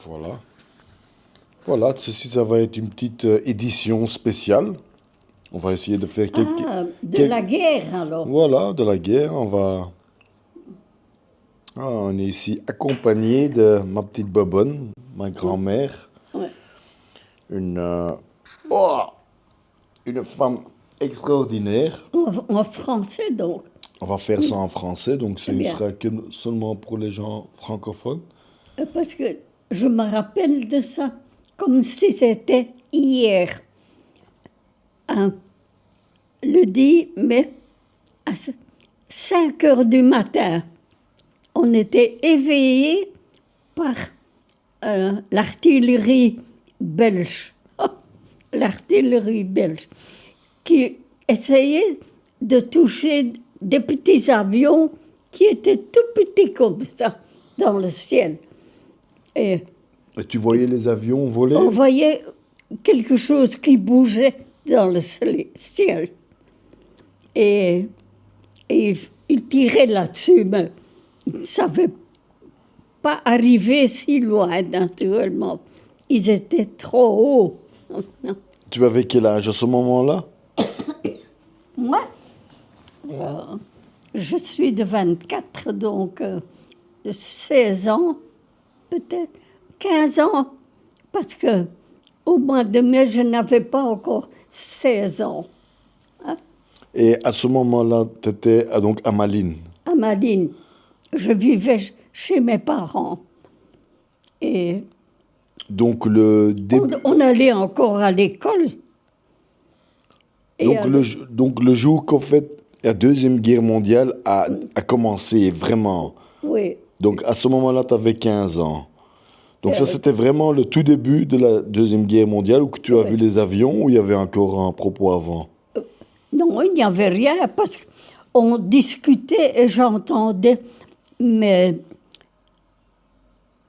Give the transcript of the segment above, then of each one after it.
Voilà. Voilà, ceci, ça va être une petite édition spéciale. On va essayer de faire Ah, de quel- la guerre alors. Voilà, de la guerre. On est ici accompagné de ma petite Bobonne, ma Ouais, grand-mère, ouais. une, oh, une femme extraordinaire. En français donc. On va faire ça en français, donc C'est ce bien. sera que seulement pour les gens francophones. Parce que je me rappelle de ça comme si c'était hier, hein, le 10 mai, à 5 heures du matin. On était éveillés par l'artillerie belge. L'artillerie belge qui essayait de toucher des petits avions qui étaient tout petits comme ça dans le ciel. Et Et tu voyais les avions voler? on voyait quelque chose qui bougeait dans le ciel. Et, et ils tiraient là-dessus, mais ils ne savaient pas arriver si loin, naturellement. Ils étaient trop hauts. Tu avais quel âge à ce moment-là? Moi, je suis de 24, donc 16 ans, peut-être 15 ans, parce que au mois de mai, je n'avais pas encore 16 ans. Et à ce moment-là, tu étais donc à Malines. À Malines, je vivais chez mes parents. Et Donc le début, on allait encore à l'école. Et alors, donc le jour qu'en fait la Deuxième Guerre mondiale a commencé vraiment. oui, Donc à ce moment-là, tu avais 15 ans. Donc ça, euh, c'était vraiment le tout début de la Deuxième Guerre mondiale où que tu as vu les avions ou il y avait encore un propos avant? non, il n'y avait rien parce qu'on discutait et j'entendais mes,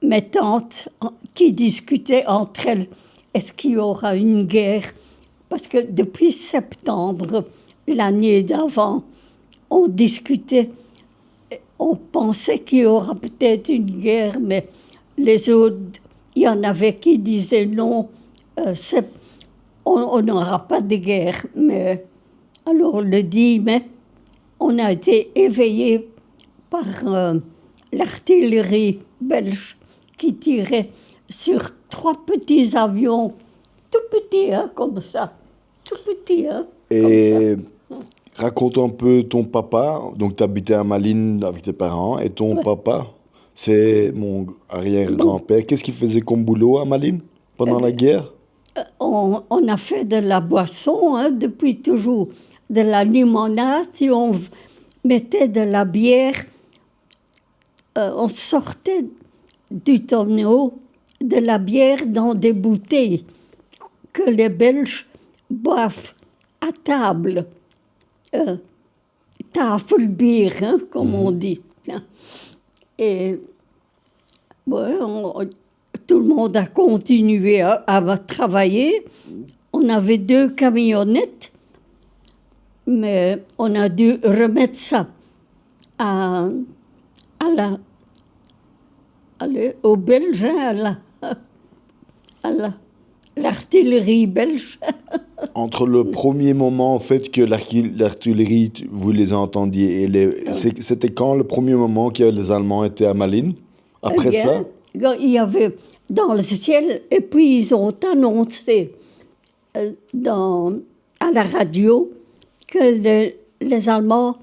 mes tantes qui discutaient entre elles. Est-ce qu'il y aura une guerre? Parce que depuis septembre, l'année d'avant, on discutait, on pensait qu'il y aura peut-être une guerre, mais les autres, il y en avait qui disaient non, on n'aura pas de guerre. Mais alors le 10 mai, on a été éveillés par l'artillerie belge qui tirait sur 3 petits avions, tout petits, hein, comme ça. Tout petits, hein, comme ça. Et raconte un peu ton papa. Donc tu habitais à Malines avec tes parents et ton Ouais. papa, c'est mon arrière-grand-père. Qu'est-ce qu'il faisait comme boulot à Malines pendant la guerre? On a fait de la boisson, hein, depuis toujours. De la limonade, si on mettait de la bière, on sortait du tonneau de la bière dans des bouteilles que les Belges boivent à table. Tafelbier, hein, comme on dit. Et ouais, tout le monde a continué à travailler. On avait 2 camionnettes, mais on a dû remettre ça à, aux Belges, hein, l'artillerie belge. Entre le premier moment en fait que l'artillerie, vous les entendiez, et c'était quand le premier moment que les Allemands étaient à Malines? Eh Après ça? bien, il y avait dans le ciel, et puis ils ont annoncé à la radio que les Allemands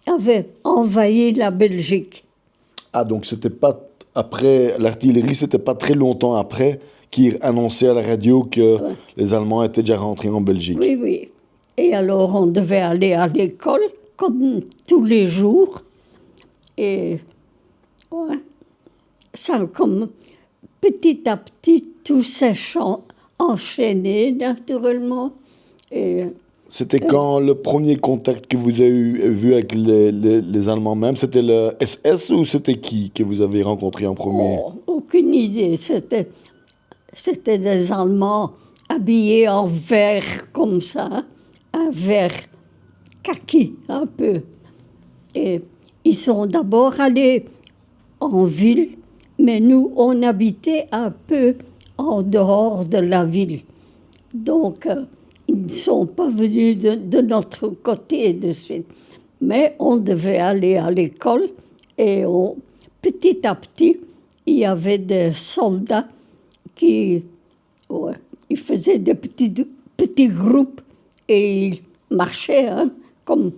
avaient envahi la Belgique. Ah, donc c'était pas après l'artillerie, c'était pas très longtemps après qu'ils annonçaient à la radio que les Allemands étaient déjà rentrés en Belgique. Oui, oui. Et alors on devait aller à l'école comme tous les jours. Et ouais, ça comme petit à petit tout s'est enchaîné naturellement. Et C'était quand le premier contact que vous avez vu avec les Allemands même, c'était le SS ou c'était qui que vous avez rencontré en premier? aucune idée. C'était des Allemands habillés en vert comme ça, un vert kaki un peu. Et ils sont d'abord allés en ville, mais nous, on habitait un peu en dehors de la ville. Donc, ils ne sont pas venus de notre côté de suite. Mais on devait aller à l'école et petit à petit, il y avait des soldats qui ils faisaient des petits groupes et ils marchaient comme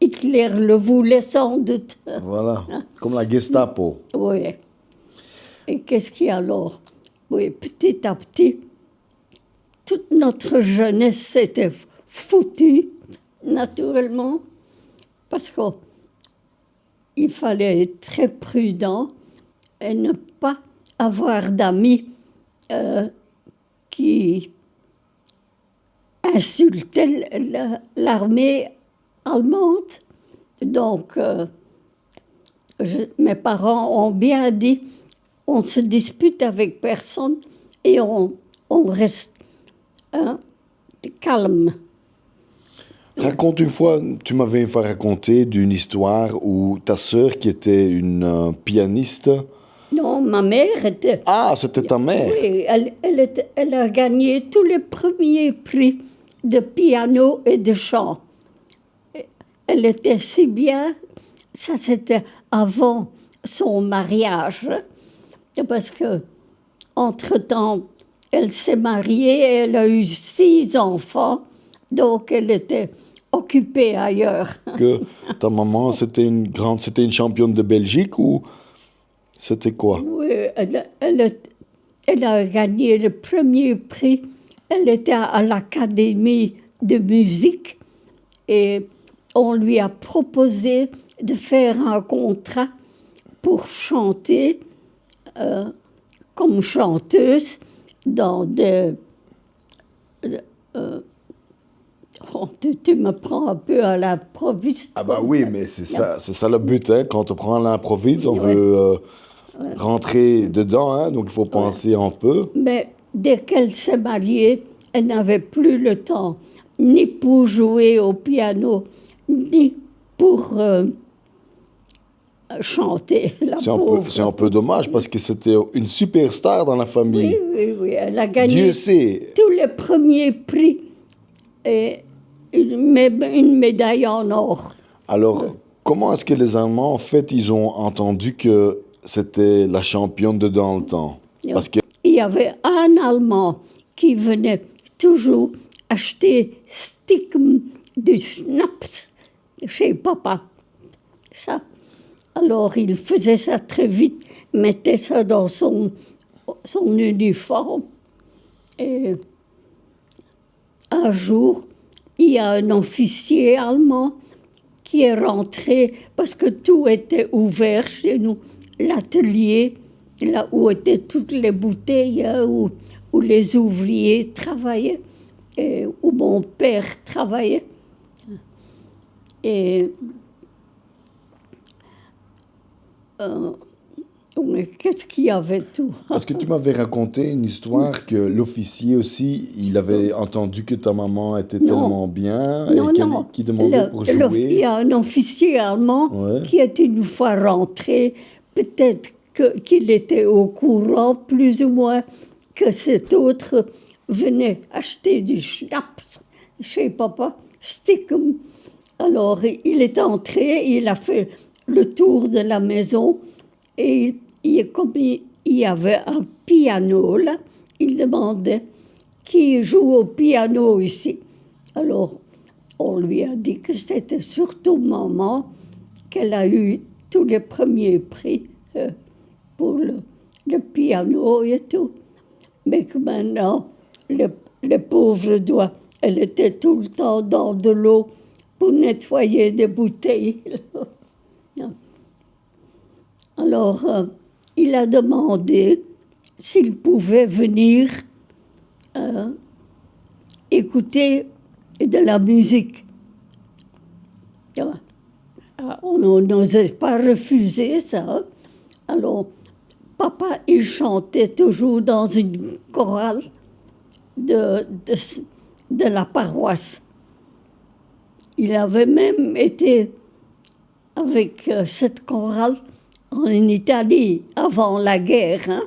Hitler le voulait sans doute. Voilà, comme la Gestapo. Oui. Et qu'est-ce qu'il y a alors? Oui, petit à petit, toute notre jeunesse s'était foutue, naturellement, parce qu'il fallait être très prudent et ne pas avoir d'amis qui insultaient l'armée allemande. Donc, mes parents ont bien dit, on ne se dispute avec personne et on reste calme. Raconte une fois, tu m'avais une fois raconté d'une histoire où ta sœur, qui était une pianiste... Non, ma mère était... Ah, c'était ta mère. Oui, elle a gagné tous les premiers prix de piano et de chant. Elle était si bien, ça c'était avant son mariage, parce que entre-temps, elle s'est mariée et elle a eu 6 enfants, donc elle était occupée ailleurs. Que ta maman, c'était une championne de Belgique ou c'était quoi? Oui, elle a gagné le premier prix. Elle était à l'Académie de musique et on lui a proposé de faire un contrat pour chanter comme chanteuse dans des... tu me prends un peu à l'improviste. Ah bah oui, mais c'est ça le but, hein. Quand on prend l'improviste, on veut rentrer dedans, hein, donc il faut penser un peu. Mais dès qu'elle s'est mariée, elle n'avait plus le temps, ni pour jouer au piano, ni pour chanter. C'est un peu dommage parce que c'était une superstar dans la famille. Oui, elle a gagné Dieu sait. tous les premiers prix et une médaille en or. Alors, comment est-ce que les Allemands, en fait, ils ont entendu que c'était la championne de dans le temps? Parce que... Il y avait un Allemand qui venait toujours acheter Stickum du Schnaps chez papa. Ça. Alors, il faisait ça très vite, mettait ça dans son uniforme. Et un jour, il y a un officier allemand qui est rentré, parce que tout était ouvert chez nous, l'atelier, là où étaient toutes les bouteilles, où les ouvriers travaillaient, et où mon père travaillait. Et mais qu'est-ce qu'il y avait tout? Parce que tu m'avais raconté une histoire que l'officier aussi, il avait entendu que ta maman était tellement bien et qu'il demandait pour jouer. Il y a un officier allemand qui est une fois rentré, peut-être qu'il était au courant, plus ou moins, que cet autre venait acheter du schnapps chez papa, Stickum. Alors, il est entré, il a fait le tour de la maison et comme il y avait un piano là, il demandait qui joue au piano ici. Alors, on lui a dit que c'était surtout maman, qu'elle a eu tous les premiers prix pour le piano et tout. Mais que maintenant, le pauvre doigt, elle était tout le temps dans de l'eau pour nettoyer des bouteilles. Alors, il a demandé s'il pouvait venir écouter de la musique. On n'osait pas refuser ça. Alors, papa, il chantait toujours dans une chorale de la paroisse. Il avait même été avec cette chorale en Italie avant la guerre. Hein.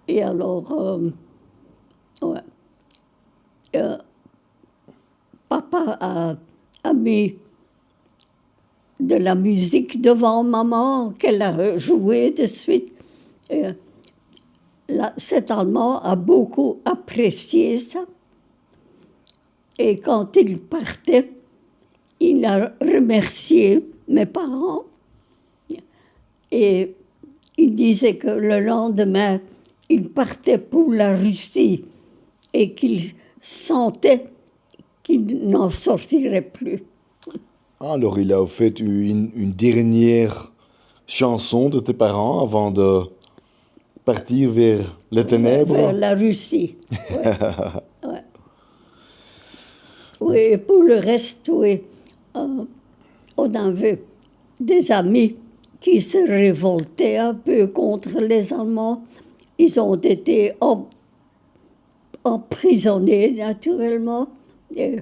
Et alors, ouais. Papa a mis de la musique devant maman qu'elle a jouée de suite. Et, cet Allemand a beaucoup apprécié ça. Et quand il partait, il a remercié mes parents. Et il disait que le lendemain, il partait pour la Russie et qu'il sentait qu'il n'en sortirait plus. Alors, il a fait une dernière chanson de tes parents avant de partir vers les ténèbres. Vers la Russie. Ouais. Ouais. Oui, et pour le reste, oui, on avait des amis qui se révoltaient un peu contre les Allemands. Ils ont été emprisonnés, naturellement. Et je ne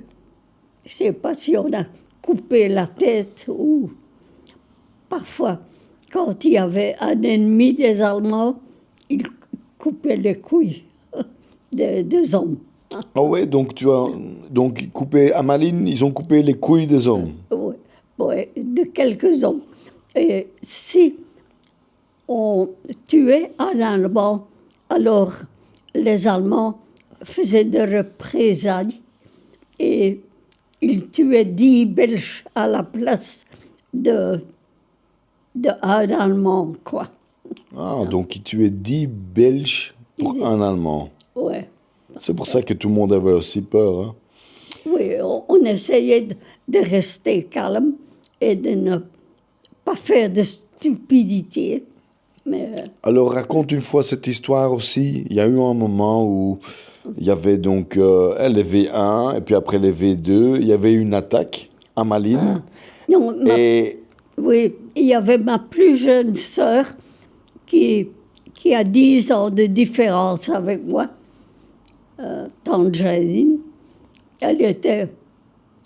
sais pas si on a coupé la tête ou... Parfois, quand il y avait un ennemi des Allemands, ils coupaient les couilles des hommes. Ah ouais, donc coupé à Malines, ils ont coupé les couilles des hommes. Oui, ouais, de quelques hommes. Et si on tuait un Allemand, alors les Allemands faisaient des représailles et ils tuaient 10 Belges à la place d'un Allemand, quoi. Ah, donc ils tuaient 10 Belges pour un Allemand. Ouais. C'est pour ça que tout le monde avait aussi peur. Hein? Oui, on essayait de rester calme et de ne pas faire de stupidité. Mais, Alors raconte une fois cette histoire aussi. Il y a eu un moment où il y avait donc les V1 et puis après les V2, il y avait une attaque à Malines. non, Et oui, il y avait ma plus jeune sœur qui a 10 ans de différence avec moi, tante Janine. Elle était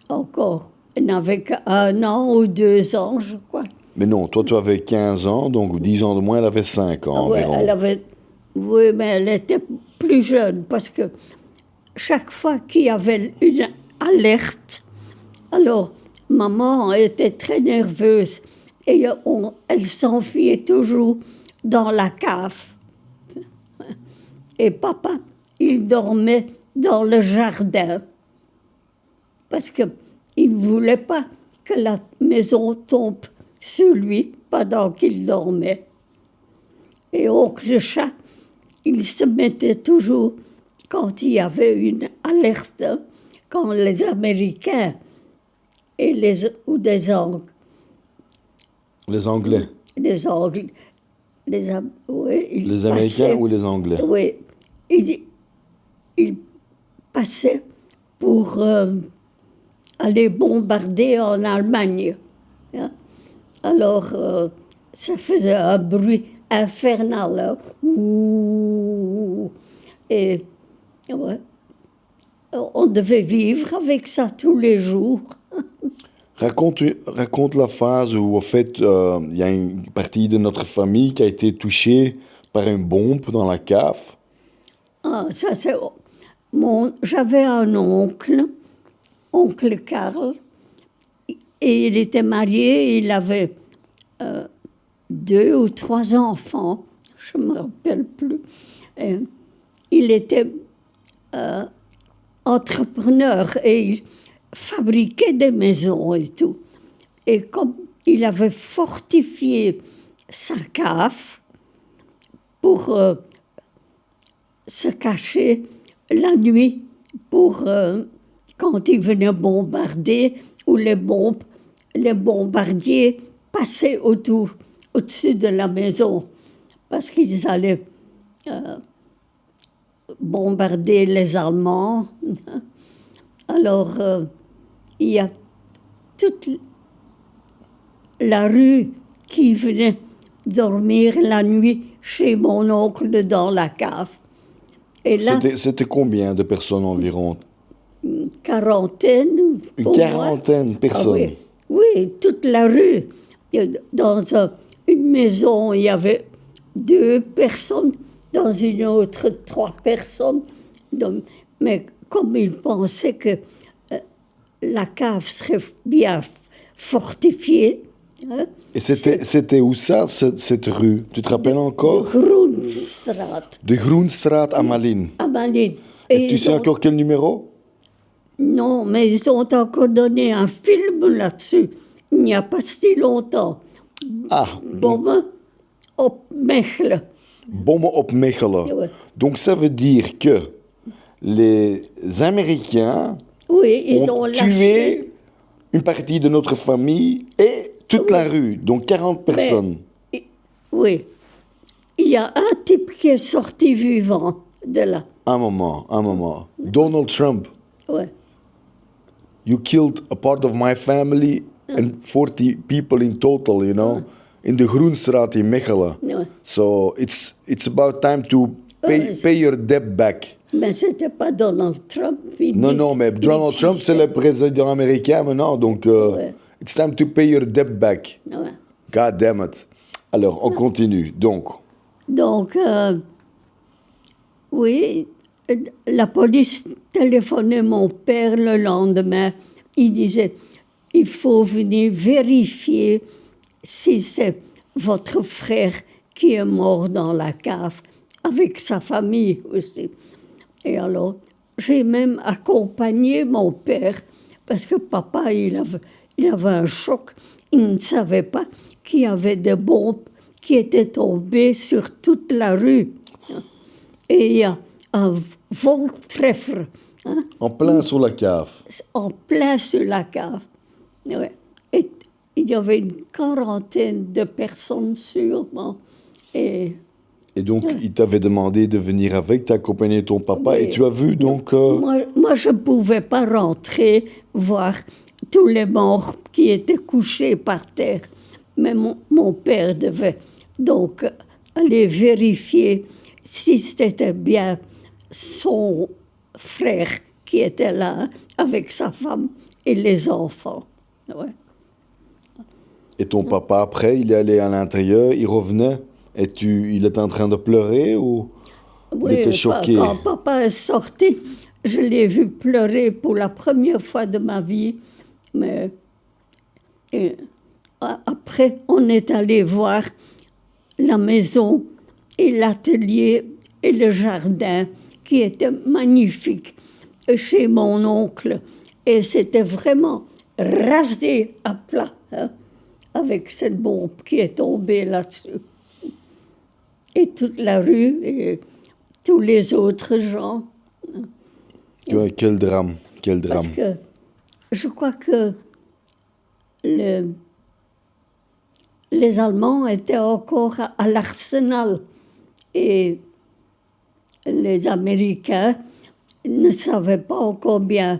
encore, elle n'avait qu'1 an ou 2 ans, je crois. mais non, toi tu avais 15 ans, donc 10 ans de moins, elle avait 5 ans Ouais, environ. oui, mais elle était plus jeune parce que chaque fois qu'il y avait une alerte, alors maman était très nerveuse et elle s'enfuyait toujours dans la cave. Et papa, il dormait dans le jardin parce qu'il ne voulait pas que la maison tombe sur lui pendant qu'il dormait. Et oncle Chat, il se mettait toujours, quand il y avait une alerte, quand les Américains ou Les Anglais. les Anglais, oui, ils Les Américains passaient, ou les Anglais? oui, ils passaient pour aller bombarder en Allemagne. Hein. Alors, ça faisait un bruit infernal. Hein. Ouh. Et ouais, on devait vivre avec ça tous les jours. Raconte la phase où, en fait, il y a une partie de notre famille qui a été touchée par une bombe dans la cave. Ah, ça c'est... J'avais un oncle Karl, et il était marié, il avait 2 ou 3 enfants, je ne me rappelle plus. Et il était entrepreneur et il fabriquait des maisons et tout. Et comme il avait fortifié sa cave pour se cacher la nuit pour quand ils venaient bombarder ou les bombardiers passaient au-dessus de la maison parce qu'ils allaient bombarder les Allemands. Alors, il y a toute la rue qui venait dormir la nuit chez mon oncle dans la cave. Et là, C'était combien de personnes environ? quarantaine. Une quarantaine de personnes. Ah oui. Oui, toute la rue. Dans une maison, il y avait 2 personnes, dans une autre, 3 personnes. Donc, mais comme ils pensaient que la cave serait bien fortifiée. Hein, Et c'était où ça, cette rue? Tu te rappelles de encore? Groenstraat, De Groenstraat à Malines. à Malines. Et tu ils sais ont- encore quel numéro? Non, mais ils ont encore donné un film là-dessus, il n'y a pas si longtemps. Ah, Bommen op Mechelen. Bommen op Mechelen. Ouais. Donc ça veut dire que les Américains Oui, ils ont ont lâché. tué une partie de notre famille et toute la rue, donc 40 personnes. Oui. Il y a un type qui est sorti vivant de là. Un moment. Donald Trump, Ouais. you killed a part of my family and 40 people in total, you know, in de Groenstraat in Mechelen. Ouais. So it's about time to pay your debt back. Mais c'était pas Donald Trump. Non, mais Donald Trump, c'est le président américain maintenant, donc Ouais. it's time to pay your debt back. Ouais. God damn it. Alors, on continue. Donc, oui, la police téléphonait mon père le lendemain. Il disait, il faut venir vérifier si c'est votre frère qui est mort dans la cave, avec sa famille aussi. Et alors, j'ai même accompagné mon père, parce que papa, il avait un choc. Il ne savait pas qu'il y avait des bombes qui étaient tombées sur toute la rue. Et il y a un voltreffer, hein, En plein sur la cave. en plein sur la cave. Ouais. Et il y avait une quarantaine de personnes sûrement. Et Et donc, il t'avait demandé de venir avec, t'accompagner ton papa, Oui. et tu as vu, donc... moi, je ne pouvais pas rentrer voir tous les morts qui étaient couchés par terre. Mais mon père devait donc aller vérifier si c'était bien son frère qui était là, avec sa femme et les enfants. Ouais. Et ton papa, après, il est allé à l'intérieur, il revenait, et il était en train de pleurer, ou il était choqué? Quand papa est sorti, je l'ai vu pleurer pour la première fois de ma vie. Mais après, on est allé voir la maison et l'atelier et le jardin qui était magnifique chez mon oncle. Et c'était vraiment rasé à plat, hein, avec cette bombe qui est tombée là-dessus. Et toute la rue et tous les autres gens. Quel drame, quel Parce drame. que je crois que les Allemands étaient encore à l'arsenal et les Américains ne savaient pas encore bien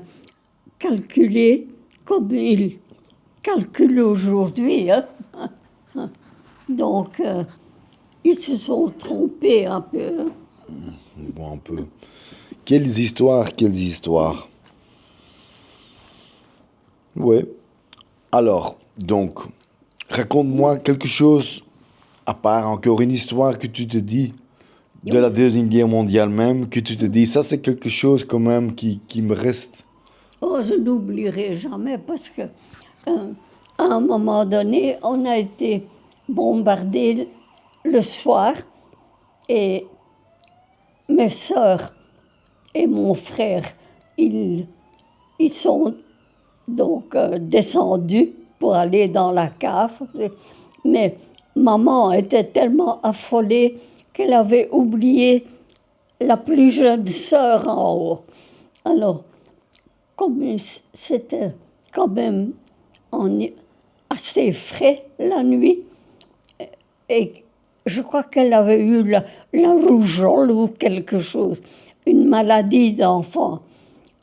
calculer comme ils calculent aujourd'hui. Hein. Donc, ils se sont trompés un peu. Bon, un peu. Quelles histoires, quelles histoires. Ouais. Alors, donc, raconte-moi quelque chose, à part encore une histoire que tu te dis, de la Deuxième Guerre mondiale même, que tu te dis, ça c'est quelque chose quand même qui me reste. Oh, je n'oublierai jamais parce que à un moment donné, on a été bombardés le soir et mes sœurs et mon frère, ils sont donc descendus pour aller dans la cave. Mais maman était tellement affolée qu'elle avait oublié la plus jeune sœur en haut. Alors, comme c'était quand même assez frais la nuit, et je crois qu'elle avait eu la rougeole ou quelque chose, une maladie d'enfant.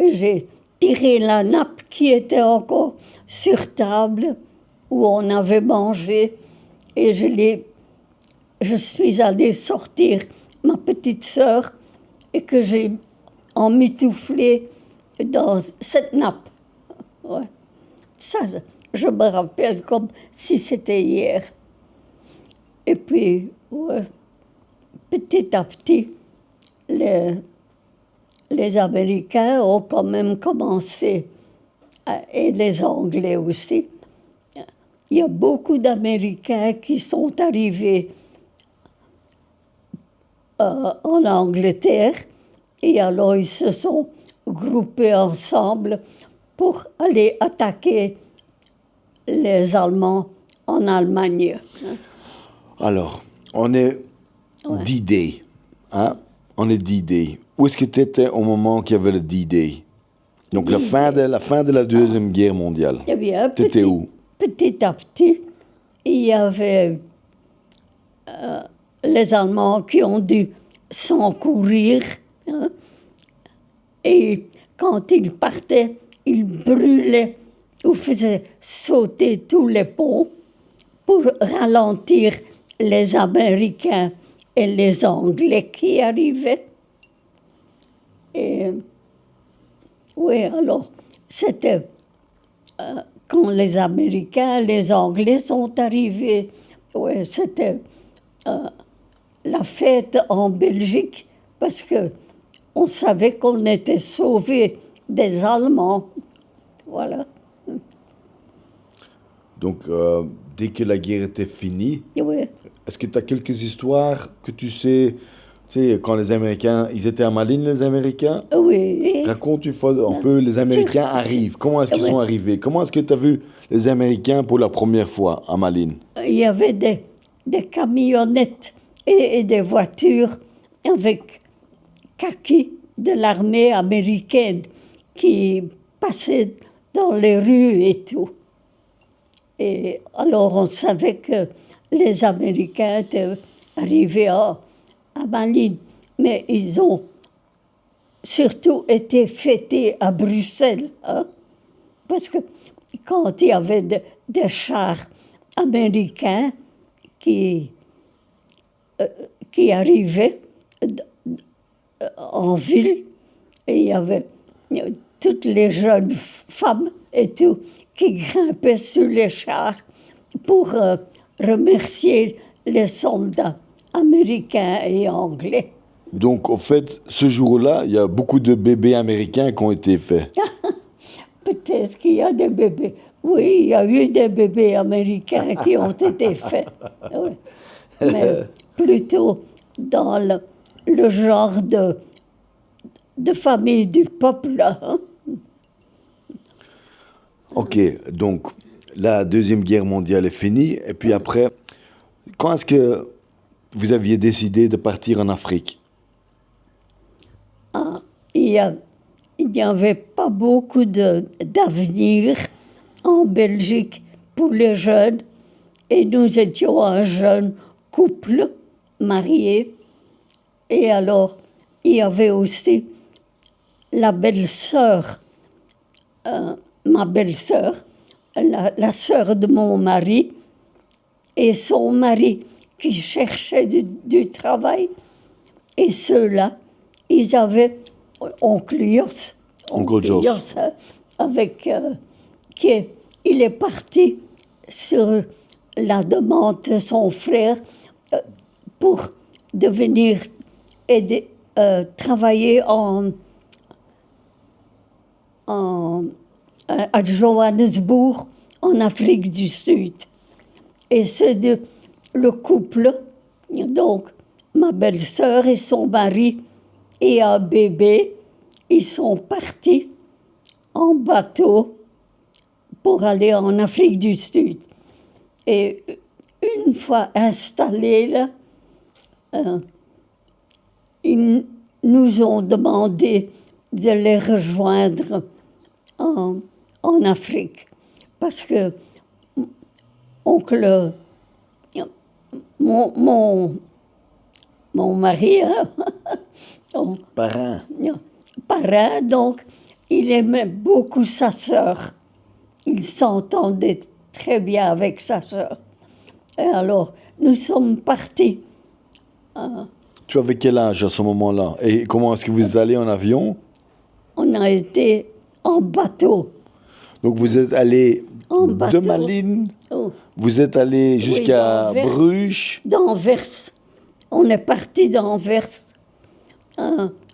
J'ai tiré la nappe qui était encore sur table où on avait mangé et je suis allée sortir ma petite sœur et que j'ai emmitouflée dans cette nappe. Ouais. Ça, Je me rappelle comme si c'était hier. Et puis, ouais, petit à petit, les Américains ont quand même commencé, et les Anglais aussi. Il y a beaucoup d'Américains qui sont arrivés en Angleterre et alors ils se sont groupés ensemble pour aller attaquer les Allemands en Allemagne. Alors, on est Ouais. D-Day. Hein? On est D-Day. Où est-ce que tu étais au moment qu'il y avait le D-Day? Donc, la fin de la Deuxième Guerre mondiale. Eh bien, Tu étais où? petit à petit, il y avait les Allemands qui ont dû s'encourir. Hein, et quand ils partaient, ils brûlaient ou faisaient sauter tous les ponts pour ralentir les Américains et les Anglais qui arrivaient. Et oui, alors, c'était quand les Américains, les Anglais sont arrivés. Oui, c'était la fête en Belgique parce que on savait qu'on était sauvés des Allemands. Voilà. Donc, dès que la guerre était finie, Oui. est-ce que tu as quelques histoires que tu sais, quand les Américains, ils étaient à Malines, les Américains? Oui. Raconte une fois un peu, les Américains arrivent. Comment est-ce qu'ils sont arrivés? Comment est-ce que tu as vu les Américains pour la première fois à Malines? Il y avait des camionnettes et des voitures avec kaki de l'armée américaine qui passaient dans les rues et tout. Et alors on savait que les Américains étaient arrivés à Malines, mais ils ont surtout été fêtés à Bruxelles, hein, parce que quand il y avait des chars américains qui arrivaient en ville, et il y avait toutes les jeunes femmes et tout qui grimpaient sur les chars pour remercier les soldats américains et anglais. Donc, au fait, ce jour-là, il y a beaucoup de bébés américains qui ont été faits. Peut-être qu'il y a des bébés. Oui, il y a eu des bébés américains qui ont été faits. Oui. Mais plutôt dans le genre de famille du peuple. Hein. Ok, donc la Deuxième Guerre mondiale est finie. Et puis après, quand est-ce que vous aviez décidé de partir en Afrique? Il n'y avait pas beaucoup d'avenir en Belgique pour les jeunes. Et nous étions un jeune couple marié. Et alors, il y avait aussi la belle-sœur, ma belle-sœur, la sœur de mon mari, et son mari qui cherchait du travail. Et ceux-là, ils avaient oncle Jos, hein, avec il est parti sur la demande de son frère pour devenir travailler à Johannesburg, en Afrique du Sud. Et c'est le couple, donc ma belle-sœur et son mari et un bébé, ils sont partis en bateau pour aller en Afrique du Sud. Et une fois installés là, ils nous ont demandé de les rejoindre en Afrique. Parce que oncle, mon mari, Parrain. parrain, donc, il aimait beaucoup sa sœur. Il s'entendait très bien avec sa sœur. Et alors, nous sommes partis. Tu avais quel âge à ce moment-là? Et comment est-ce que vous êtes allé en avion? On a été en bateau. Donc vous êtes allé En de bateau. Malines, Oh, vous êtes allé jusqu'à d'Anvers. Bruges. d'Anvers. On est parti d'Anvers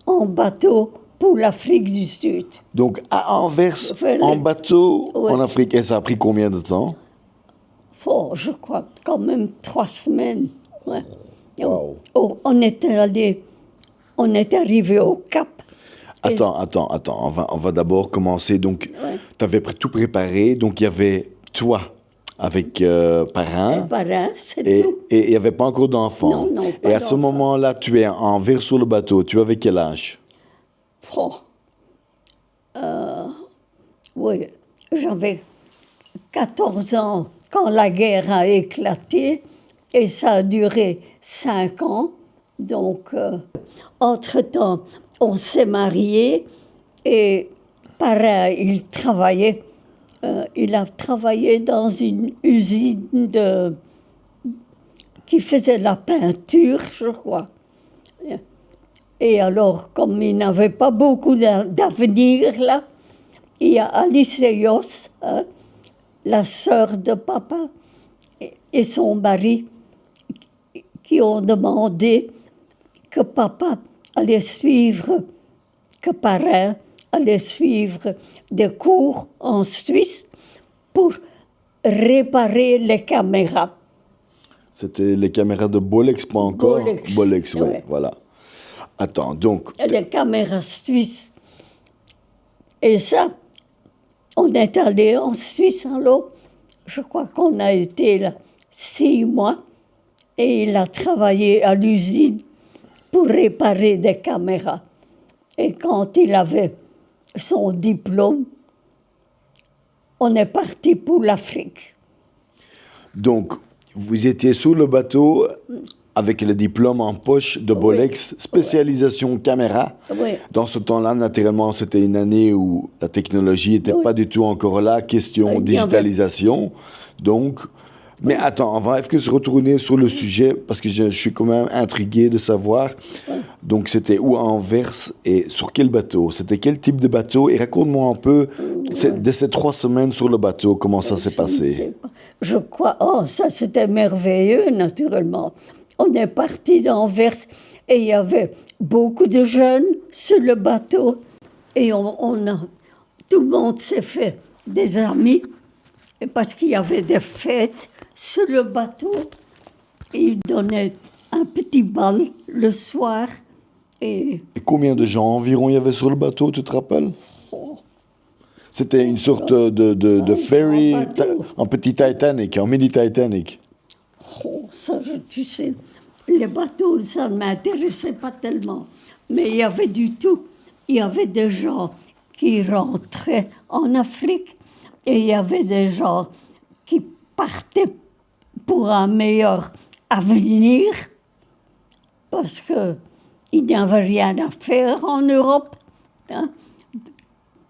en bateau pour l'Afrique du Sud. Donc à Anvers, Voilà. en bateau, Ouais. en Afrique. Et ça a pris combien de temps? Oh, je crois quand même 3 semaines. Ouais. Wow. Oh, on est arrivé au Cap. Attends. On va d'abord commencer. Donc, Ouais. tu avais tout préparé. Donc, il y avait toi avec parrain. Parrain, c'est Et tout. il n'y avait pas encore d'enfant. Non, pas Et à ce d'enfant. moment-là, tu es en vers sur le bateau. Tu avais quel âge? Oh. Oui, j'avais 14 ans quand la guerre a éclaté et ça a duré 5 ans. Donc, entre-temps, on s'est mariés et pareil, il a travaillé dans une usine qui faisait la peinture, je crois. Et alors, comme il n'avait pas beaucoup d'avenir là, il y a Alice et Jos, la sœur de papa, et son mari, qui ont demandé que papa allait suivre, que parrain allait suivre des cours en Suisse pour réparer les caméras. C'était les caméras de Bolex, pas encore? Bolex, oui, ouais. voilà. Attends, donc, Les caméras suisses. Et ça, on est allé en Suisse, alors, je crois qu'on a été là 6 mois, et il a travaillé à l'usine pour réparer des caméras. Et quand il avait son diplôme, on est parti pour l'Afrique. donc, vous étiez sur le bateau avec le diplôme en poche de Bolex, spécialisation caméra. Oui. Dans ce temps-là, naturellement, c'était une année où la technologie n'était Oui. pas du tout encore là, question Il y avait- digitalisation. Donc, mais attends, on va se retourner sur le sujet parce que je suis quand même intrigué de savoir. Donc, c'était où à Anvers et sur quel bateau? C'était quel type de bateau? Et raconte-moi un peu de ces 3 semaines sur le bateau, comment ça s'est Je ne sais passé? pas. Je crois, ça c'était merveilleux, naturellement. On est parti d'Anvers et il y avait beaucoup de jeunes sur le bateau et tout le monde s'est fait des amis et parce qu'il y avait des fêtes sur le bateau. Et ils donnaient un petit bal le soir et Et combien de gens environ il y avait sur le bateau, tu te rappelles? C'était une sorte de ferry, grand bateau. un petit Titanic, un mini Titanic. Ça, tu sais, les bateaux, ça ne m'intéressait pas tellement. Mais il y avait du tout. Il y avait des gens qui rentraient en Afrique et il y avait des gens qui partaient pour un meilleur avenir parce qu'il n'y avait rien à faire en Europe, hein.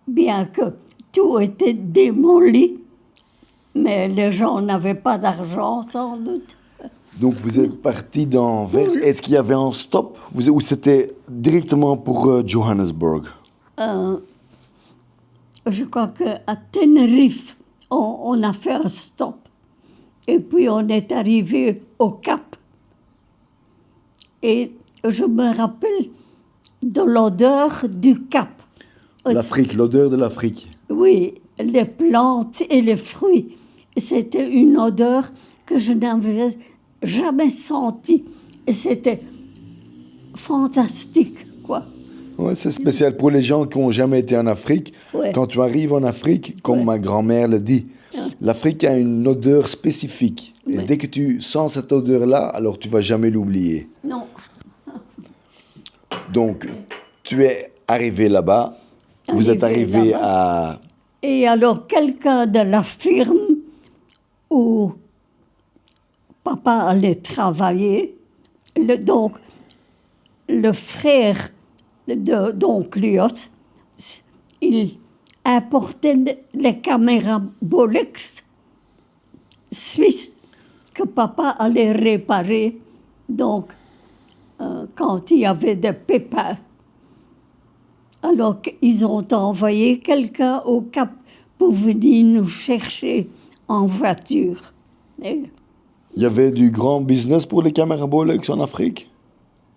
Bien que tout était démoli, mais les gens n'avaient pas d'argent sans doute. Donc vous êtes parti d'Anvers. Est-ce qu'il y avait un stop ou c'était directement pour Johannesburg? Je crois qu'à Tenerife, on a fait un stop. Et puis on est arrivé au Cap. Et je me rappelle de l'odeur du Cap. L'Afrique, l'odeur de l'Afrique. Oui, les plantes et les fruits. C'était une odeur que je n'avais jamais sentie. Et c'était fantastique, quoi. Ouais, c'est spécial pour les gens qui n'ont jamais été en Afrique. Ouais. Quand tu arrives en Afrique, comme Ouais. ma grand-mère le dit, l'Afrique a une odeur spécifique. Et Ouais. dès que tu sens cette odeur-là, alors tu vas jamais l'oublier. Non. Donc, tu es arrivé là-bas. Vous êtes arrivé à... Et alors, quelqu'un de la firme où papa allait travailler, donc le frère d'oncle Lios, il importait les caméras Bolex suisses que papa allait réparer. Donc, quand il y avait des pépins. Alors ils ont envoyé quelqu'un au Cap pour venir nous chercher en voiture. Et Il y avait du grand business pour les caméras Bolex en Afrique?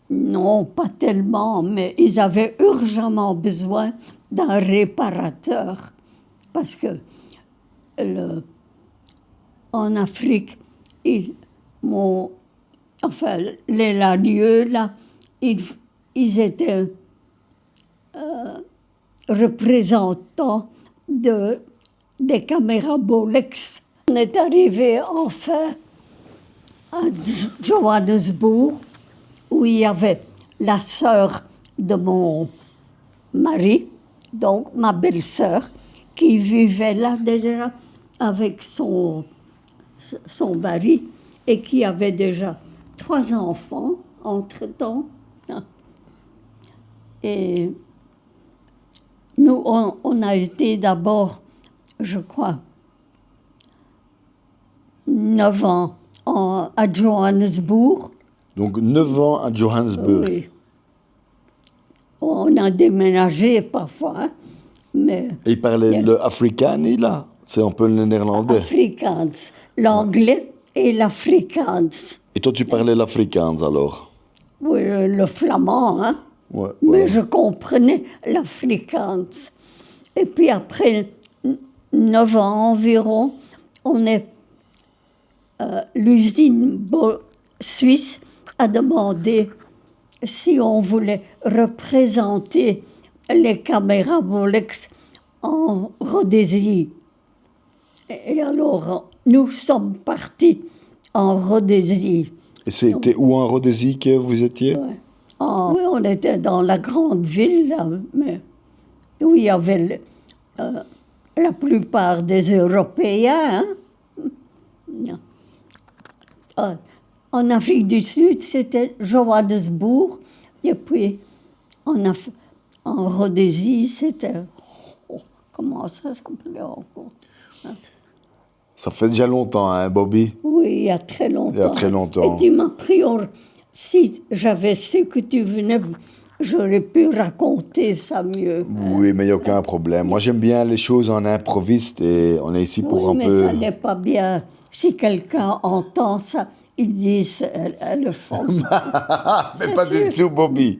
non, pas tellement, mais ils avaient urgemment besoin d'un réparateur. Parce que en Afrique, les Ladieux, là, ils étaient représentants des caméras Bolex. On est arrivé enfin à Johannesburg, où il y avait la sœur de mon mari, donc ma belle-sœur, qui vivait là déjà avec son mari et qui avait déjà 3 enfants entre-temps. Et nous, on a été d'abord, je crois, 9 ans à Johannesburg. Donc 9 ans à Johannesburg. Oui. On a déménagé parfois, hein, mais Et il parlait le Afrikaans là? C'est un peu le néerlandais. Afrikaans, l'anglais et l'Afrikaans. Et toi, tu parlais l'Afrikaans alors? Oui, le flamand, hein. Ouais, Mais voilà. je comprenais l'Afrikaans. Et puis après 9 ans environ, l'usine suisse a demandé si on voulait représenter les caméras Bolex en Rhodésie. Et alors, nous sommes partis en Rhodésie. Et c'était où en Rhodésie que vous étiez? Ouais. Oui, on était dans la grande ville, là, mais où il y avait la plupart des Européens. Hein. En Afrique du Sud, c'était Johannesburg, et puis en Rhodésie, c'était... comment ça s'appelait encore? Ça fait déjà longtemps, hein, Bobby? Oui, il y a très longtemps. Il y a très longtemps. Et tu m'as pris... Si j'avais su que tu venais, j'aurais pu raconter ça mieux. Oui, mais il n'y a aucun problème. Moi, j'aime bien les choses en improviste et on est ici pour Oui, un mais peu... ça n'est pas bien. Si quelqu'un entend ça, ils disent le font. Mais pas du tout, Bobby.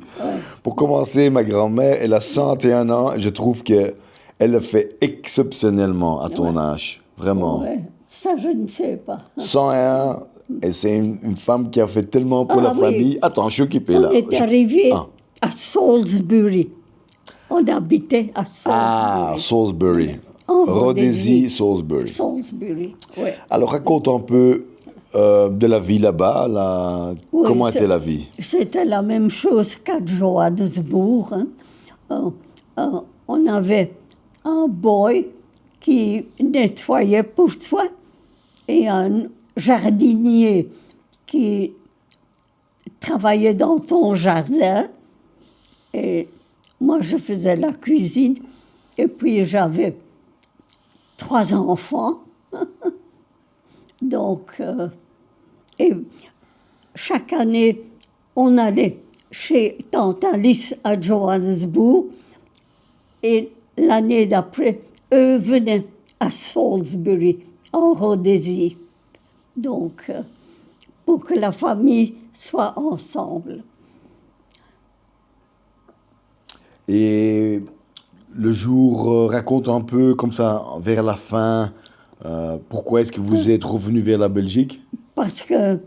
Pour commencer, ma grand-mère, elle a 101 ans et je trouve qu'elle le fait exceptionnellement à ton âge. Vraiment. Ouais, ça, je ne sais pas. 101, et c'est une femme qui a fait tellement pour la oui. famille. Attends, je suis occupé On là. est arrivé à Salisbury. On habitait à Ah, Salisbury. Salisbury. En Rhodésie, Salisbury. Salisbury, oui. Alors, raconte un peu de la vie là-bas. Oui, Comment était la vie? C'était la même chose qu'à Johannesburg. Hein. On avait un boy qui nettoyait pour soi et un jardinier qui travaillait dans ton jardin. Et moi, je faisais la cuisine. Et puis, j'avais 3 enfants. Donc, et chaque année, on allait chez Tante Alice à Johannesburg. Et l'année d'après, eux venaient à Salisbury, en Rhodésie. Donc, pour que la famille soit ensemble. Et le jour, raconte un peu comme ça, vers la fin, pourquoi est-ce que vous êtes revenu vers la Belgique? Parce que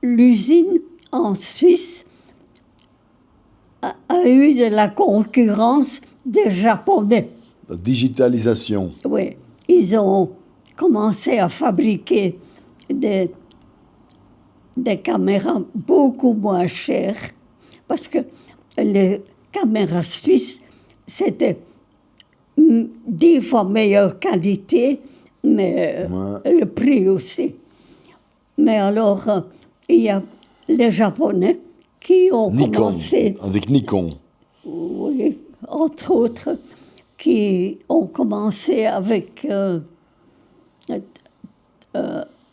l'usine en Suisse a eu de la concurrence des Japonais. La digitalisation. Oui, ils ont commencé à fabriquer des caméras beaucoup moins chères parce que les caméras suisses, c'était 10 fois meilleure qualité, mais le prix aussi. Mais alors, il y a les Japonais qui ont commencé... Avec Nikon. Oui, entre autres, qui ont commencé avec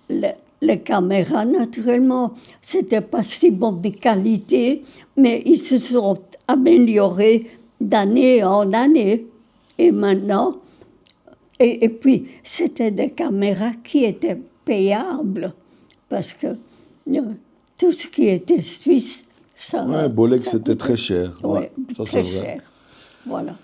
les caméras. Naturellement, c'était pas si bon de qualité, mais ils se sont améliorés d'année en année. Et maintenant, Et puis, c'était des caméras qui étaient payables, parce que tout ce qui était suisse, ça... Ouais, Bolex, ça c'était coûtait- très cher. Ouais, ça, très c'est vrai. cher. Voilà.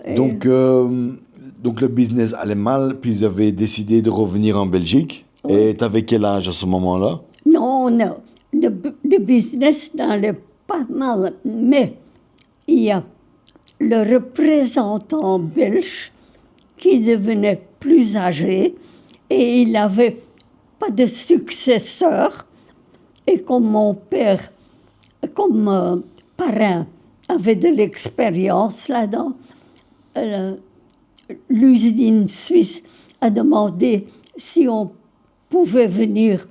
Et- Donc le business allait mal, puis ils avaient décidé de revenir en Belgique. Et tu avais quel âge à ce moment-là? non, non, le business n'allait pas mal, mais il y a le représentant belge qui devenait plus âgé et il n'avait pas de successeur. Et comme mon père, comme parrain, avait de l'expérience là-dedans, euh, l'usine suisse a demandé si on pouvait venir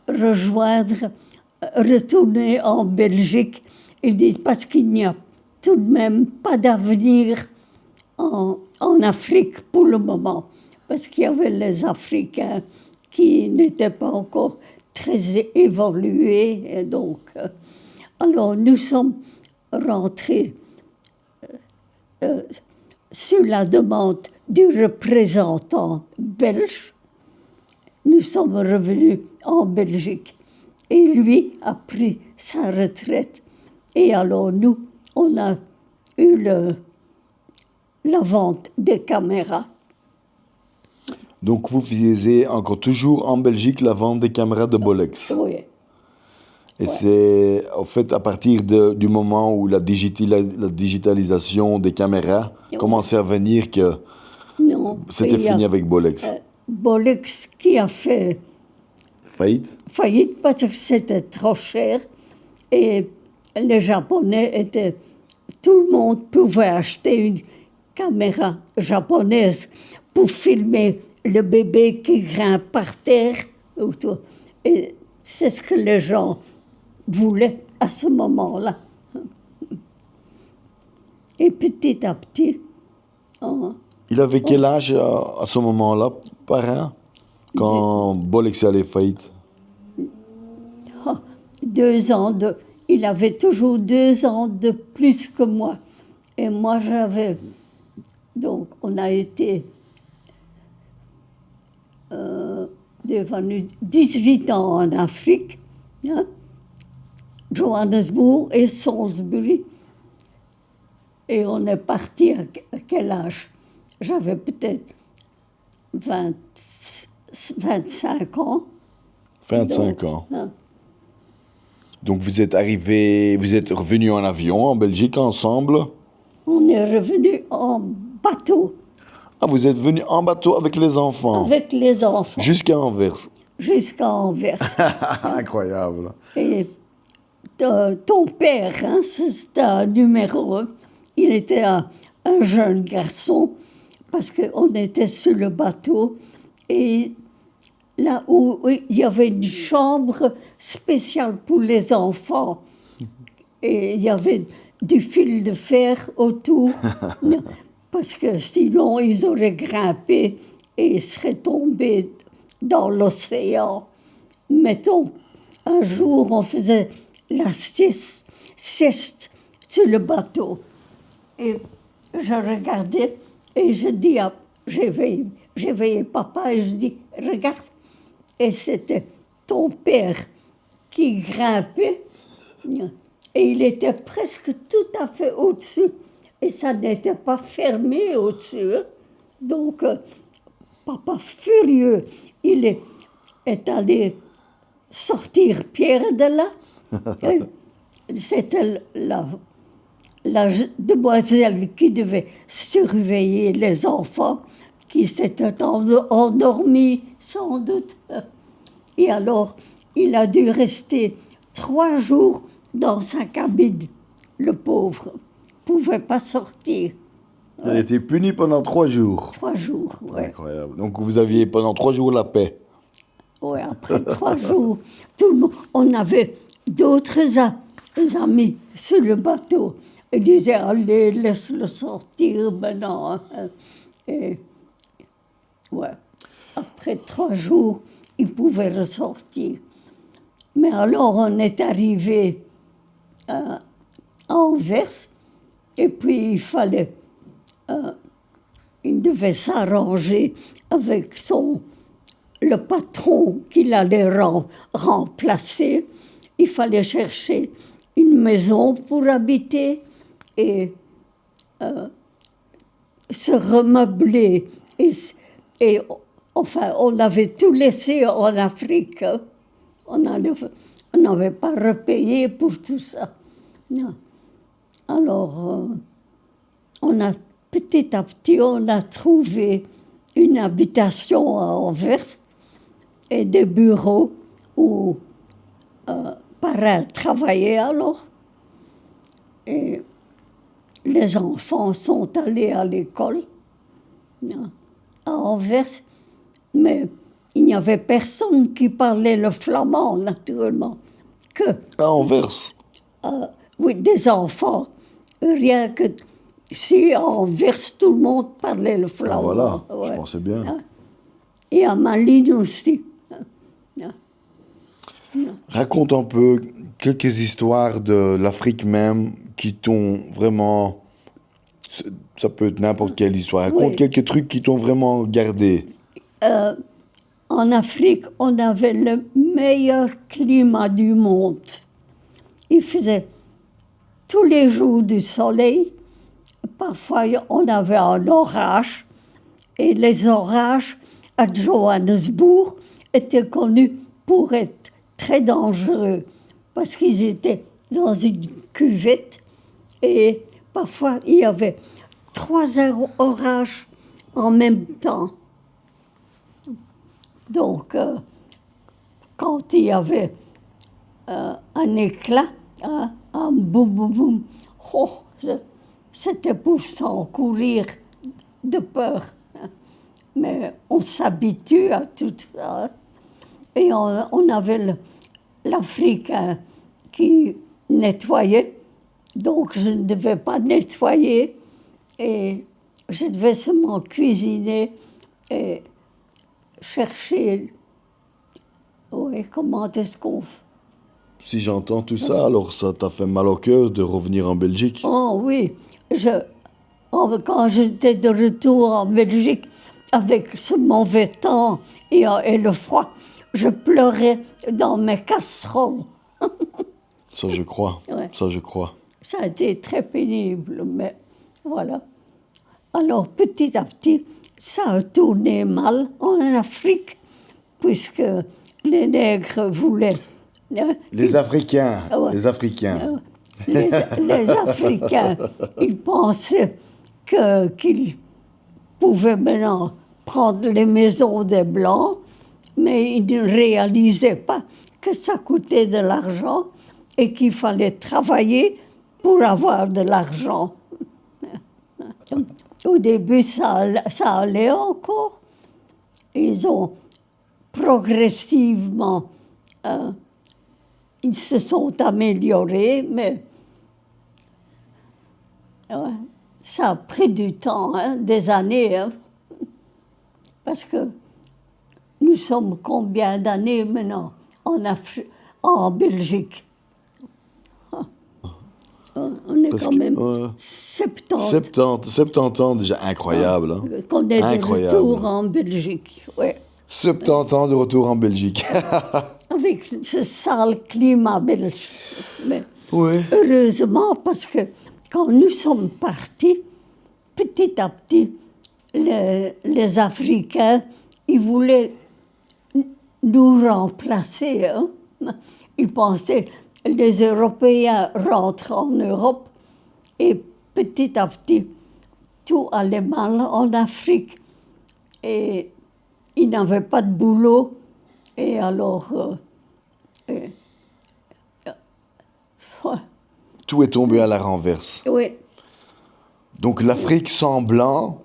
rejoindre, retourner en Belgique. Ils disent parce qu'il n'y a tout de même pas d'avenir en Afrique pour le moment, parce qu'il y avait les Africains qui n'étaient pas encore très évolués. Et donc, alors nous sommes rentrés sur la demande du représentant belge. Nous sommes revenus en Belgique et lui a pris sa retraite. Et alors nous, on a eu la vente des caméras. Donc vous faisiez encore toujours en Belgique la vente des caméras de Bolex. Oui. Et c'est en fait à partir du moment où la digitalisation des caméras commençait à venir que Non. c'était il y a, fini avec Bolex. Bolex qui a fait faillite parce que c'était trop cher et les Japonais étaient... Tout le monde pouvait acheter une caméra japonaise pour filmer le bébé qui grimpe par terre. Et c'est ce que les gens voulaient à ce moment-là. Et petit à petit, Il avait quel âge à ce moment-là, parrain, quand Bolex allait faillite? 2 ans de... Il avait toujours 2 ans de plus que moi. Et moi, j'avais... Donc, on a été devenu 18 ans en Afrique, hein, Johannesburg et Salisbury. Et on est parti à quel âge? J'avais peut-être 25 ans. 25 ans. Hein. Donc vous êtes revenus en avion en Belgique ensemble? On est revenu en bateau Ah, vous êtes venus en bateau avec les enfants? avec les enfants Jusqu'à Anvers. jusqu'à Anvers. Incroyable. Et ton père, hein, c'était un numéro 1. Il était un jeune garçon parce qu'on était sur le bateau et là où il y avait une chambre spéciale pour les enfants. Et il y avait du fil de fer autour, parce que sinon ils auraient grimpé et ils seraient tombés dans l'océan. Mettons, un jour on faisait la sieste sur le bateau. Et je regardais et je dis, j'éveillais papa et je dis, regarde. Et c'était ton père qui grimpait. Et il était presque tout à fait au-dessus. Et ça n'était pas fermé au-dessus. Donc, papa furieux, il est allé sortir Pierre de là. C'était la demoiselle qui devait surveiller les enfants, qui s'étaient endormis, sans doute. Et alors, il a dû rester 3 jours dans sa cabine, le pauvre. Il ne pouvait pas sortir. Il a été puni pendant 3 jours. 3 jours, oui. Incroyable. Donc vous aviez pendant 3 jours la paix. Oui, après 3 jours, tout le monde, on avait d'autres amis sur le bateau. Ils disaient, allez, laisse-le sortir maintenant. Hein. Et, ouais. Après 3 jours, il pouvait ressortir. Mais alors, on est arrivé à Anvers, et puis il il devait s'arranger avec le patron qu'il allait remplacer. Il fallait chercher une maison pour habiter et se remeubler. Et enfin, on avait tout laissé en Afrique. Hein. On n'avait pas repayé pour tout ça. Non. Alors, petit à petit, on a trouvé une habitation à Anvers et des bureaux où parrain travaillait alors. Et les enfants sont allés à l'école à Anvers, mais il n'y avait personne qui parlait le flamand, naturellement. À Anvers. Oui, des enfants. Rien que si à Anvers, tout le monde parlait le Ah, flamand. voilà, Ouais. je pensais bien. Et à Malines aussi. Raconte un peu quelques histoires de l'Afrique même qui t'ont vraiment... Ça peut être n'importe quelle histoire. Raconte Oui. quelques trucs qui t'ont vraiment gardé. En Afrique, on avait le meilleur climat du monde. Il faisait tous les jours du soleil. Parfois, on avait un orage. Et les orages à Johannesburg étaient connus pour être très dangereux parce qu'ils étaient dans une cuvette et parfois il y avait 3 orages en même temps. Donc, quand il y avait un éclat, un boum boum boum, oh, c'était pour s'en courir de peur. Mais on s'habitue à tout ça. Et on avait l'Africain qui nettoyait, donc je ne devais pas nettoyer et je devais seulement cuisiner et chercher. Oui, comment est-ce qu'on fait? Si j'entends tout ça, alors ça t'a fait mal au cœur de revenir en Belgique. Oh oui, quand j'étais de retour en Belgique avec ce mauvais temps et le froid, je pleurais dans mes casseroles. Ça, je crois. Ouais. Ça, je crois. Ça a été très pénible, mais voilà. Alors, petit à petit, ça a tourné mal en Afrique, puisque les nègres voulaient... Les Africains. Ouais. Les Africains. Les Africains, ils pensaient qu'ils pouvaient maintenant prendre les maisons des Blancs, mais ils ne réalisaient pas que ça coûtait de l'argent et qu'il fallait travailler pour avoir de l'argent. Au début, ça allait encore. Ils ont progressivement... ils se sont améliorés, mais ça a pris du temps, hein, des années. Hein, parce que nous sommes combien d'années maintenant en Belgique? On est quand même 70 ans déjà, incroyable. Hein? Qu'on est de Incroyable. retour en Belgique, ouais. 70 ans de retour en Belgique. Avec ce sale climat belge. Mais Oui. heureusement, parce que quand nous sommes partis, petit à petit, les Africains, ils voulaient nous remplacer. Hein. Ils pensaient les Européens rentrent en Europe et petit à petit, tout allait mal en Afrique. Et ils n'avaient pas de boulot. Et alors... Tout est tombé à la renverse. Oui. Donc l'Afrique sans blanc,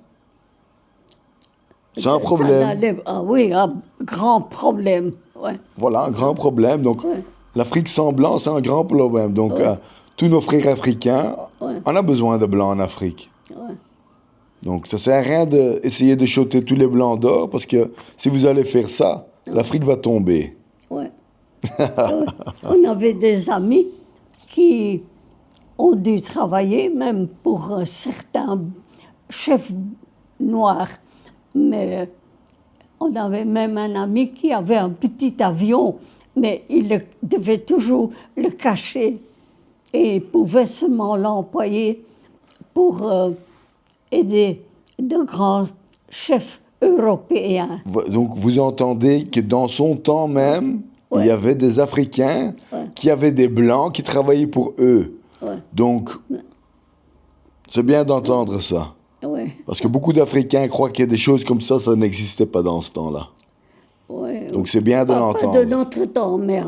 c'est un problème. Oui, un grand problème. Ouais. Voilà, un grand problème. Donc Ouais. l'Afrique sans blanc, c'est un grand problème. Donc tous nos frères africains, on a besoin de blancs en Afrique. Ouais. Donc ça sert à rien d'essayer de choter tous les blancs d'or parce que si vous allez faire ça, l'Afrique va tomber. Ouais. On avait des amis qui ont dû travailler même pour un certain chef noirs. Mais on avait même un ami qui avait un petit avion, mais devait toujours le cacher. Et il pouvait seulement l'employer pour aider de grands chefs européens. Donc vous entendez que dans son temps même, il y avait des Africains qui avaient des Blancs qui travaillaient pour eux. Ouais. Donc, c'est bien d'entendre ça. Ouais. Parce que beaucoup d'Africains croient qu'il y a des choses comme ça n'existait pas dans ce temps-là. Ouais. Donc c'est bien de Pas l'entendre. de notre temps, mais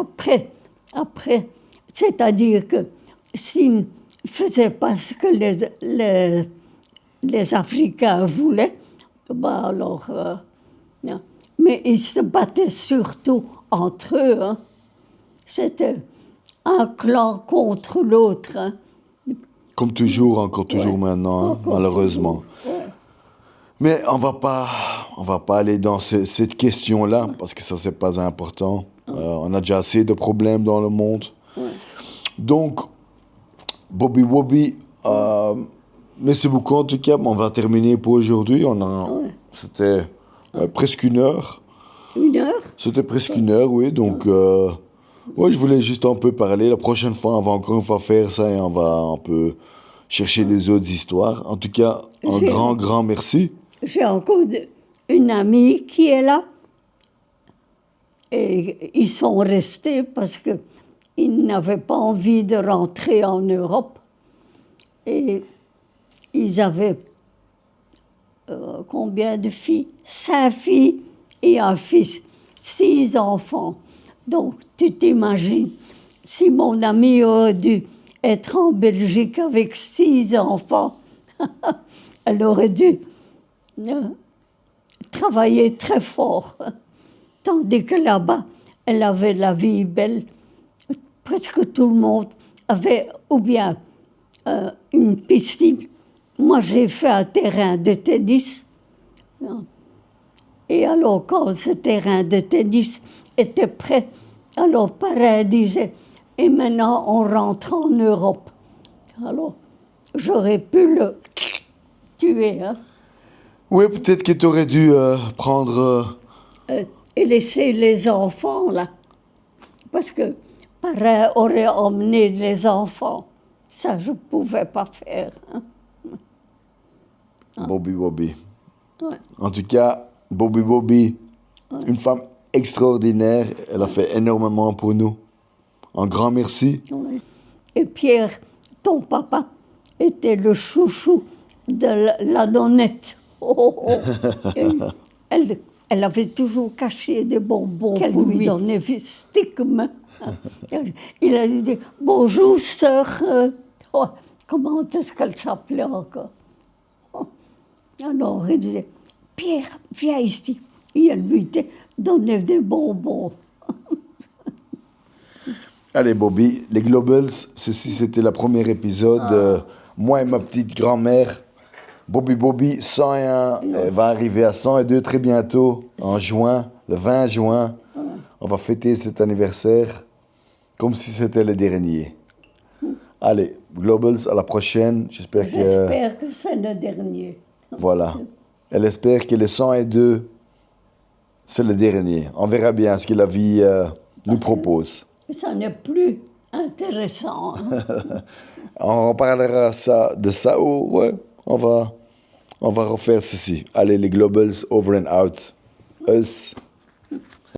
après, c'est-à-dire que s'ils ne faisaient pas ce que les Africains voulaient, ben alors... non. Mais ils se battaient surtout entre eux. Hein. C'était un clan contre l'autre. Hein. Comme toujours, encore toujours maintenant, hein, Encore malheureusement. toujours. Ouais. Mais on va pas aller dans cette question-là, parce que ça, c'est pas important. On a déjà assez de problèmes dans le monde. Donc, Bobby Wobbie, merci beaucoup en tout cas. On va terminer pour aujourd'hui. C'était presque 1 heure. 1 heure? C'était presque 1 heure, oui. Donc, je voulais juste un peu parler. La prochaine fois, on va encore une fois faire ça et on va un peu chercher des autres histoires. En tout cas, un grand merci. J'ai encore une amie qui est là. Et ils sont restés parce qu'ils n'avaient pas envie de rentrer en Europe. Et ils avaient combien de filles? 5 filles et un fils. 6 enfants. Donc, tu t'imagines, si mon amie aurait dû être en Belgique avec 6 enfants, elle aurait dû travailler très fort. Tandis que là-bas, elle avait la vie belle. Presque tout le monde avait ou bien une piscine. Moi, j'ai fait un terrain de tennis. Et alors, quand ce terrain de tennis était prêt, alors parrain disait, et maintenant on rentre en Europe. Alors, j'aurais pu le tuer. Hein? Oui, peut-être que tu aurais dû prendre... Et laisser les enfants là. Parce que parrain aurait emmené les enfants. Ça, je ne pouvais pas faire. Hein? Bobby Wobbie. Ouais. En tout cas, Bobby Wobbie, une femme extraordinaire. Elle a fait énormément pour nous. Un grand merci. Ouais. Et Pierre, ton papa, était le chouchou de la nonnette. Elle avait toujours caché des bonbons qu'elle lui donnait mystiquement. Il a dit « Bonjour, sœur. » Comment est-ce qu'elle s'appelait encore? Alors, il disait « Pierre, viens ici. » Et elle lui donnait des bonbons. Allez, Bobby, les Globals, c'était le premier épisode. Moi et ma petite grand-mère. Bobby 101 va arriver à 102 très bientôt, en juin, le 20 juin. On va fêter cet anniversaire comme si c'était le dernier. Allez, Globals, à la prochaine. J'espère que c'est le dernier. Voilà. Elle espère que le 102, c'est le dernier. On verra bien ce que la vie nous propose. Ça n'est plus intéressant. Hein? On parlera de ça ou ouais, on va refaire ceci. Allez, les Globals, over and out. Us.